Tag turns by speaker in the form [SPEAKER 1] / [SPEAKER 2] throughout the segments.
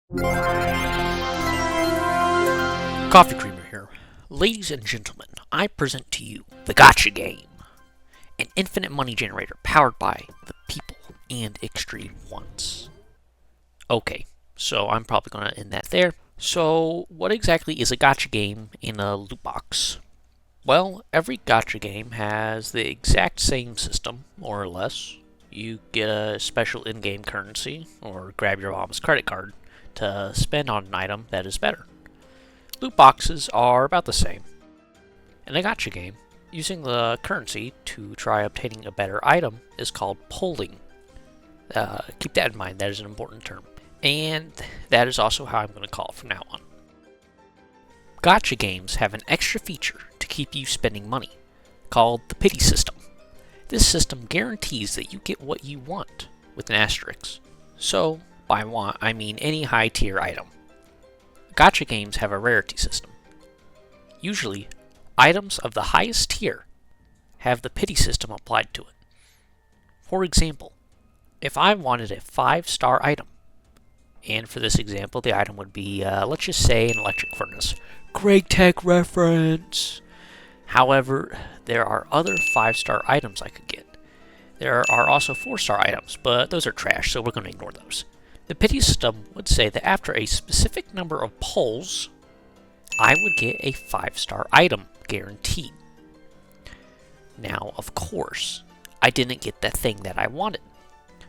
[SPEAKER 1] Coffee Creamer here. Ladies and gentlemen, I present to you the Gacha game, an infinite money generator powered by the people and extreme ones. Okay, so I'm probably going to end that there. So, what exactly is a gacha game in a loot box? Well, every gacha game has the exact same system, more or less. You get a special in-game currency, or grab your mom's credit card, to spend on an item that is better. Loot boxes are about the same. In a gacha game, using the currency to try obtaining a better item is called pulling. Keep that in mind, that is an important term. And that is also how I'm going to call it from now on. Gacha games have an extra feature to keep you spending money, called the pity system. This system guarantees that you get what you want, with an asterisk. So, by want, I mean any high tier item. Gacha games have a rarity system. Usually, items of the highest tier have the pity system applied to it. For example, if I wanted a 5-star item, and for this example, the item would be, let's just say, an electric furnace. Great tech reference! However, there are other 5-star items I could get. There are also 4-star items, but those are trash, so we're going to ignore those. The pity system would say that after a specific number of pulls, I would get a 5-star item, guaranteed. Now, of course, I didn't get the thing that I wanted.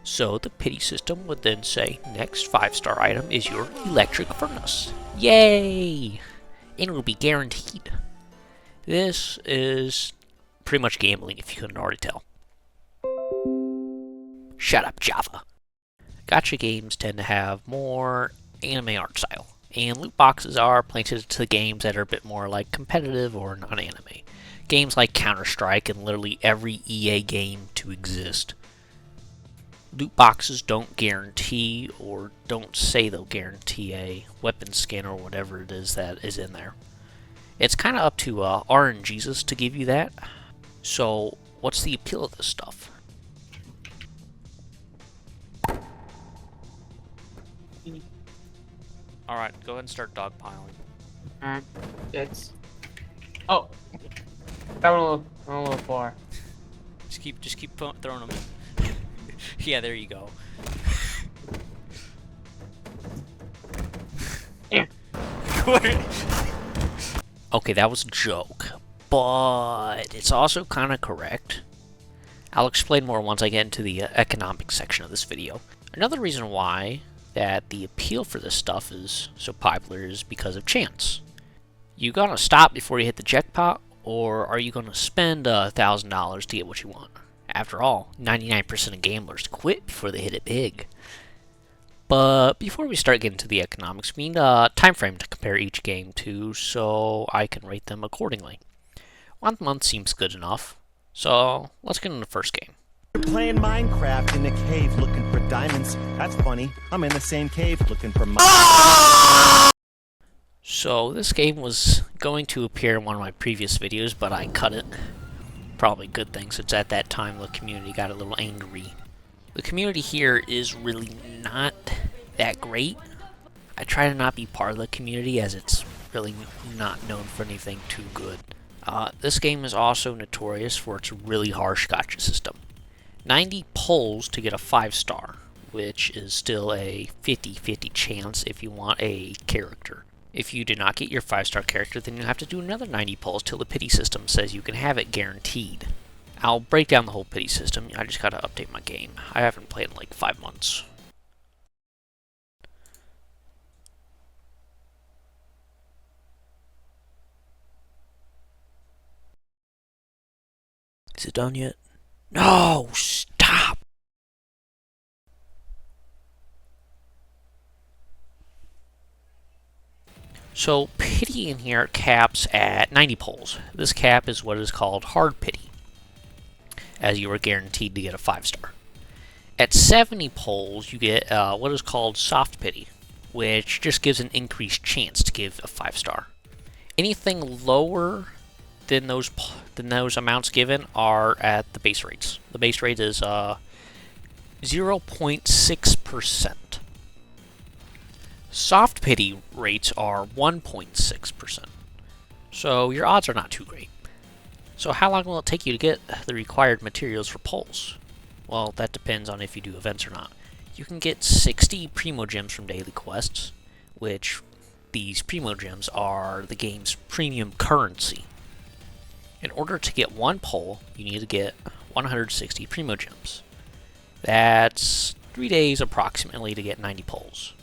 [SPEAKER 1] So the pity system would then say, next 5-star item is your electric furnace. Yay! And it will be guaranteed. This is pretty much gambling if you couldn't already tell. Shut up, Java. Gacha games tend to have more anime art style, and loot boxes are planted to games that are a bit more like competitive or non-anime. Games like Counter-Strike and literally every EA game to exist. Loot boxes don't guarantee or don't say they'll guarantee a weapon skin or whatever it is that is in there. It's kind of up to RNGesus to give you that. So, what's the appeal of this stuff? Alright, go ahead and start dogpiling.
[SPEAKER 2] It's... Oh! That went a little far.
[SPEAKER 1] Just keep throwing them in. Yeah, there you go.
[SPEAKER 2] Yeah.
[SPEAKER 1] Okay, that was a joke, but it's also kind of correct. I'll explain more once I get into the economic section of this video. Another reason why that the appeal for this stuff is so popular is because of chance. You gonna stop before you hit the jackpot, or are you gonna spend $1,000 to get what you want? After all, 99% of gamblers quit before they hit it big. But before we start getting to the economics, we need a time frame to compare each game to so I can rate them accordingly. 1 month seems good enough, so let's get into the first game.
[SPEAKER 3] You're playing Minecraft in a cave looking for diamonds. That's funny. I'm in the same cave looking for
[SPEAKER 1] So this game was going to appear in one of my previous videos, but I cut it. Probably a good thing, since at that time the community got a little angry. The community here is really not that great. I try to not be part of the community as it's really not known for anything too good. This game is also notorious for its really harsh gacha system. 90 pulls to get a 5-star, which is still a 50-50 chance if you want a character. If you do not get your 5-star character, then you have to do another 90 pulls till the pity system says you can have it guaranteed. I'll break down the whole pity system. I just gotta update my game. I haven't played in like 5 months. Is it done yet? No! Stop! So, pity in here caps at 90 pulls. This cap is what is called hard pity, as you are guaranteed to get a 5-star. At 70 pulls, you get what is called soft pity, which just gives an increased chance to give a 5-star. Anything lower than those amounts given are at the base rates. The base rate is 0.6%. Soft pity rates are 1.6%. So your odds are not too great. So how long will it take you to get the required materials for polls? Well, that depends on if you do events or not. You can get 60 Primo Gems from daily quests, which these Primo Gems are the game's premium currency. In order to get one poll, you need to get 160 Primo Gems. That's 3 days approximately to get 90 polls.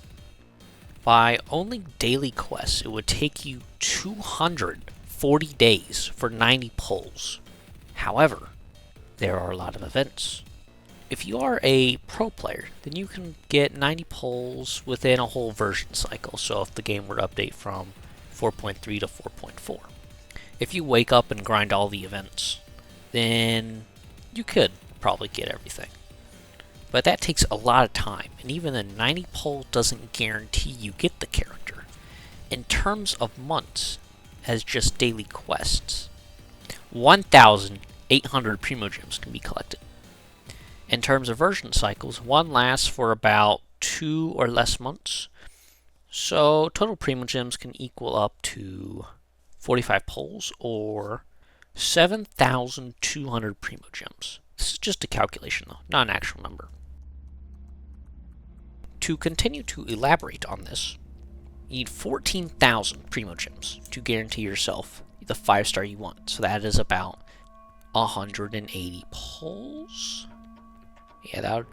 [SPEAKER 1] By only daily quests, it would take you 240 days for 90 polls. However, there are a lot of events. If you are a pro player, then you can get 90 polls within a whole version cycle. So if the game were to update from 4.3 to 4.4. If you wake up and grind all the events, then you could probably get everything. But that takes a lot of time, and even a 90 poll doesn't guarantee you get the character. In terms of months, as just daily quests, 1,800 Primo Gems can be collected. In terms of version cycles, one lasts for about 2 or less months, so total Primo Gems can equal up to 45 polls or 7,200 Primo Gems. This is just a calculation though, not an actual number. To continue to elaborate on this, you need 14,000 Primo Gems to guarantee yourself the 5-star you want. So that is about 180 polls? Yeah, that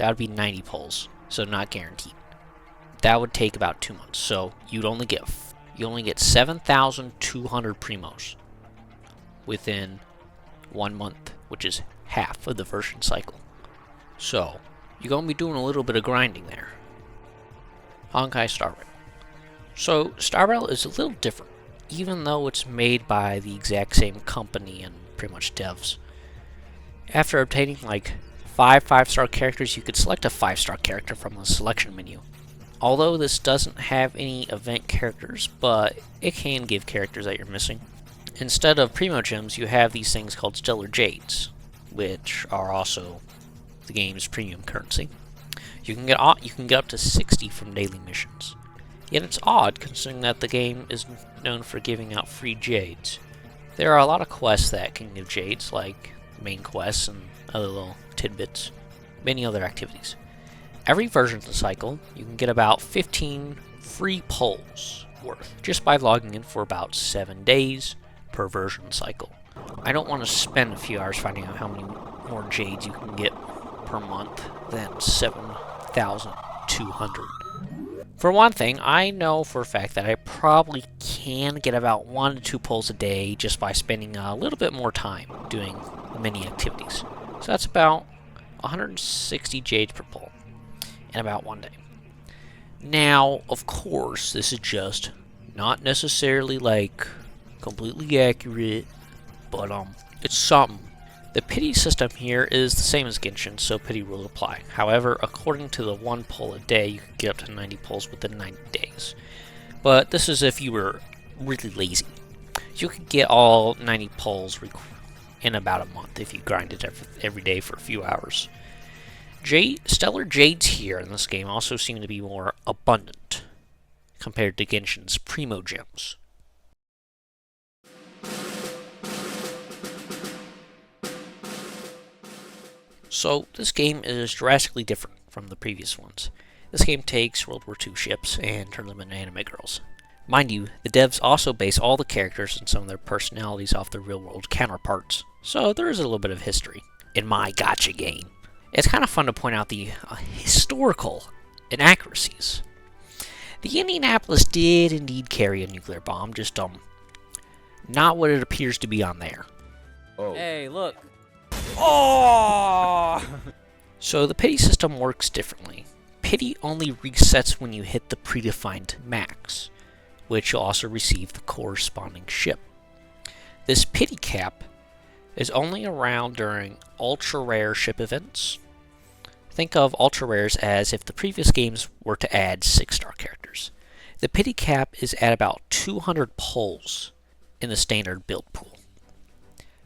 [SPEAKER 1] would be 90 polls, so not guaranteed. That would take about 2 months, so you only get 7,200 Primos within 1 month, which is half of the version cycle. So you're going to be doing a little bit of grinding there. Honkai Star Rail. So Star Rail is a little different, even though it's made by the exact same company and pretty much devs. After obtaining like 5-star characters, you could select a 5-star character from the selection menu. Although this doesn't have any event characters, but it can give characters that you're missing. Instead of Primo Gems, you have these things called Stellar Jades, which are also the game's premium currency. You can get up to 60 from daily missions. Yet it's odd, considering that the game is known for giving out free jades. There are a lot of quests that can give jades, like main quests and other little tidbits, many other activities. Every version cycle, you can get about 15 free polls worth, just by logging in for about 7 days per version cycle. I don't want to spend a few hours finding out how many more jades you can get per month than 7,200. For one thing, I know for a fact that I probably can get about 1 to 2 polls a day just by spending a little bit more time doing the mini activities. So that's about 160 jades per poll in about 1 day. Now, of course, this is just not necessarily like completely accurate, but it's something. The pity system here is the same as Genshin, so pity rules apply. However, according to the 1 poll a day, you can get up to 90 polls within 90 days. But this is if you were really lazy. You could get all 90 polls in about a month if you grind it every day for a few hours. Stellar Jades here in this game also seem to be more abundant compared to Genshin's Primo Gems. So this game is drastically different from the previous ones. This game takes World War II ships and turns them into anime girls. Mind you, the devs also base all the characters and some of their personalities off their real-world counterparts, so there is a little bit of history in my Gacha game. It's kind of fun to point out the historical inaccuracies. The Indianapolis did indeed carry a nuclear bomb, just not what it appears to be on there.
[SPEAKER 4] Oh.
[SPEAKER 5] Hey, look.
[SPEAKER 1] Oh! So the pity system works differently. Pity only resets when you hit the predefined max, which you'll also receive the corresponding ship. This pity cap is only around during ultra rare ship events. Think of ultra rares as if the previous games were to add 6-star characters. The pity cap is at about 200 polls in the standard build pool.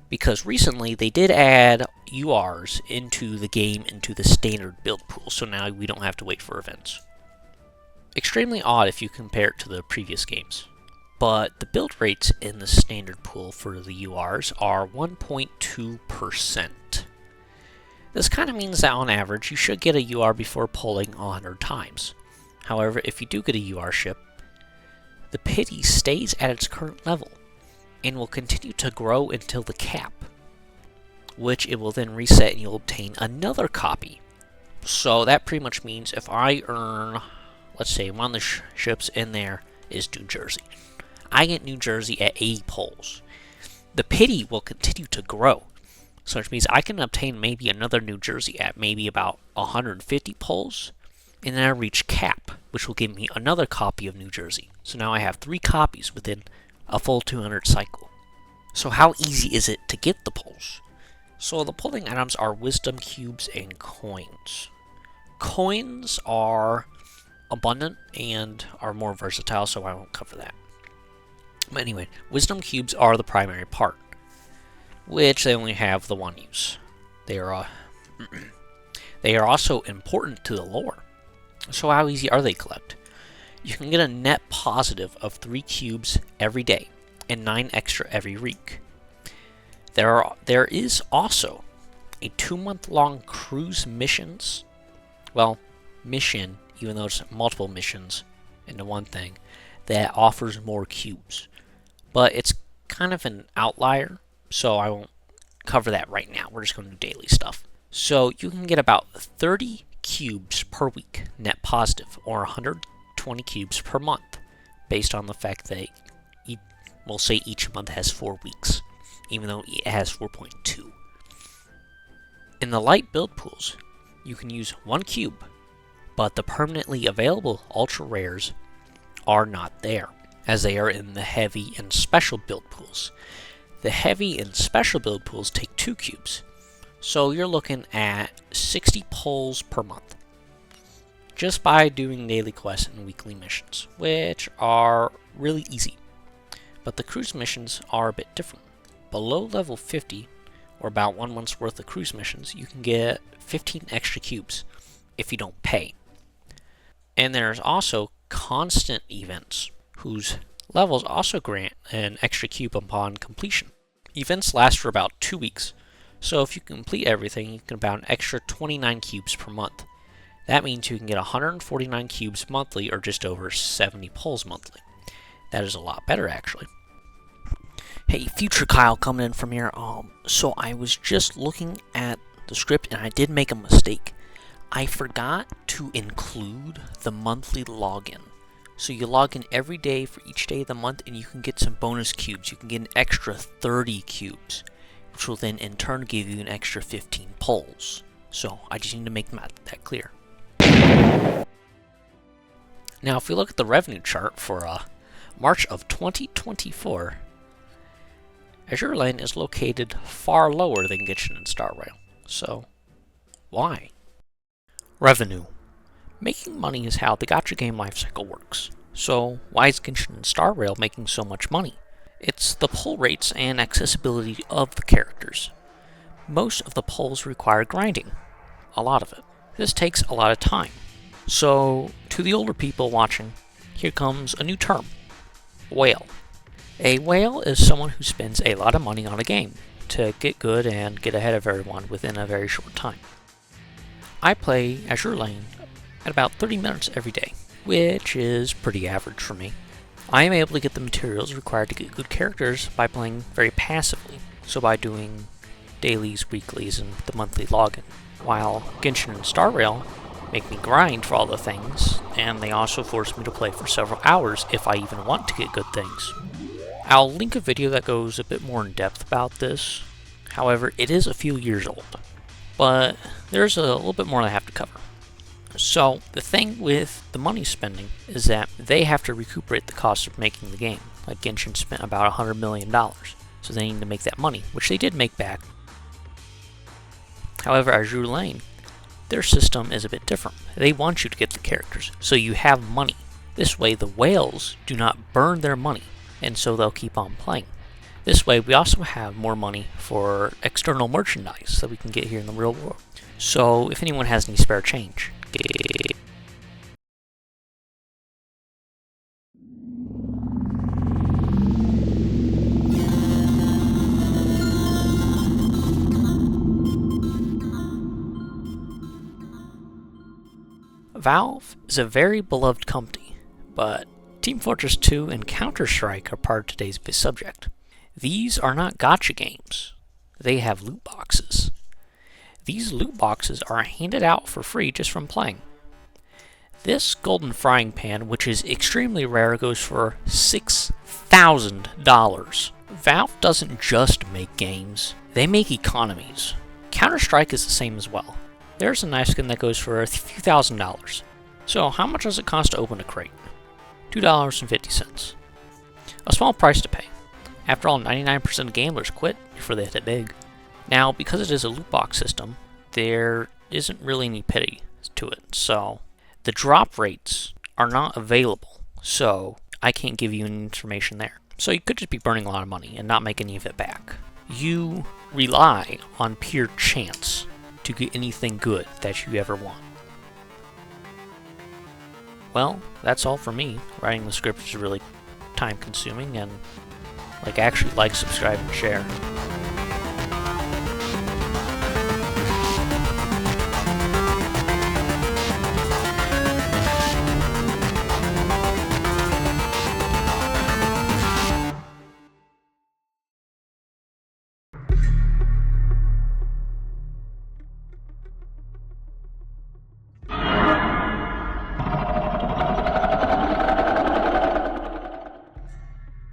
[SPEAKER 1] Because recently they did add URs into the game into the standard build pool, so now we don't have to wait for events. Extremely odd if you compare it to the previous games. But the build rates in the standard pool for the URs are 1.2%. This kind of means that on average you should get a UR before pulling 100 times. However, if you do get a UR ship, the pity stays at its current level and will continue to grow until the cap, which it will then reset and you'll obtain another copy. So that pretty much means if I earn, let's say one of the ships in there is New Jersey. I get New Jersey at 80 pulls. The pity will continue to grow, so which means I can obtain maybe another New Jersey at maybe about 150 pulls, and then I reach cap, which will give me another copy of New Jersey. So now I have 3 copies within a full 200 cycle. So how easy is it to get the pulls? So the pulling items are wisdom cubes and coins. Coins are abundant and are more versatile, so I won't cover that. But anyway, wisdom cubes are the primary part, which they only have the one use. They are also important to the lore. So how easy are they to collect? You can get a net positive of 3 cubes every day and 9 extra every week. There is also a 2-month-long cruise missions. Well, mission, even though it's multiple missions into one thing, that offers more cubes. But it's kind of an outlier, so I won't cover that right now. We're just going to do daily stuff. So you can get about 30 cubes per week, net positive, or 120 cubes per month, based on the fact that we'll say each month has 4 weeks, even though it has 4.2. In the light build pools, you can use 1 cube, but the permanently available ultra rares are not there, as they are in the heavy and special build pools. The heavy and special build pools take 2 cubes, so you're looking at 60 pulls per month, just by doing daily quests and weekly missions, which are really easy. But the cruise missions are a bit different. Below level 50, or about 1 month's worth of cruise missions, you can get 15 extra cubes if you don't pay. And there's also constant events, whose levels also grant an extra cube upon completion. Events last for about 2 weeks, so if you complete everything, you can about an extra 29 cubes per month. That means you can get 149 cubes monthly, or just over 70 pulls monthly. That is a lot better, actually. Hey, Future Kyle coming in from here. So I was just looking at the script and I did make a mistake. I forgot to include the monthly login. So you log in every day for each day of the month and you can get some bonus cubes. You can get an extra 30 cubes, which will then in turn give you an extra 15 pulls. So I just need to make that clear. Now if we look at the revenue chart for March of 2024, Azur Lane is located far lower than Genshin and Star Rail. So, why? Revenue. Making money is how the gacha game lifecycle works. So, why is Genshin and Star Rail making so much money? It's the pull rates and accessibility of the characters. Most of the pulls require grinding. A lot of it. This takes a lot of time. So, to the older people watching, here comes a new term. Whale. A whale is someone who spends a lot of money on a game to get good and get ahead of everyone within a very short time. I play Azur Lane at about 30 minutes every day, which is pretty average for me. I am able to get the materials required to get good characters by playing very passively, so by doing dailies, weeklies, and the monthly login, while Genshin and Star Rail make me grind for all the things, and they also force me to play for several hours if I even want to get good things. I'll link a video that goes a bit more in depth about this. However, it is a few years old, but there's a little bit more I have to cover. So, the thing with the money spending is that they have to recuperate the cost of making the game. Like Genshin spent about $100 million, so they need to make that money, which they did make back. However, Azur Lane, their system is a bit different. They want you to get the characters, so you have money. This way, the whales do not burn their money, and so they'll keep on playing. This way, we also have more money for external merchandise that we can get here in the real world. So, if anyone has any spare change, Valve is a very beloved company, but Team Fortress 2 and Counter-Strike are part of today's subject. These are not gacha games. They have loot boxes. These loot boxes are handed out for free just from playing. This golden frying pan, which is extremely rare, goes for $6,000. Valve doesn't just make games, they make economies. Counter-Strike is the same as well. There's a knife skin that goes for a few $1,000s. So how much does it cost to open a crate? $2.50. A small price to pay. After all, 99% of gamblers quit before they hit it big. Now, because it is a loot box system, there isn't really any pity to it, so the drop rates are not available, so I can't give you any information there. So you could just be burning a lot of money and not make any of it back. You rely on pure chance to get anything good that you ever want. Well, that's all for me. Writing the script is really time consuming, and actually like, subscribe, and share.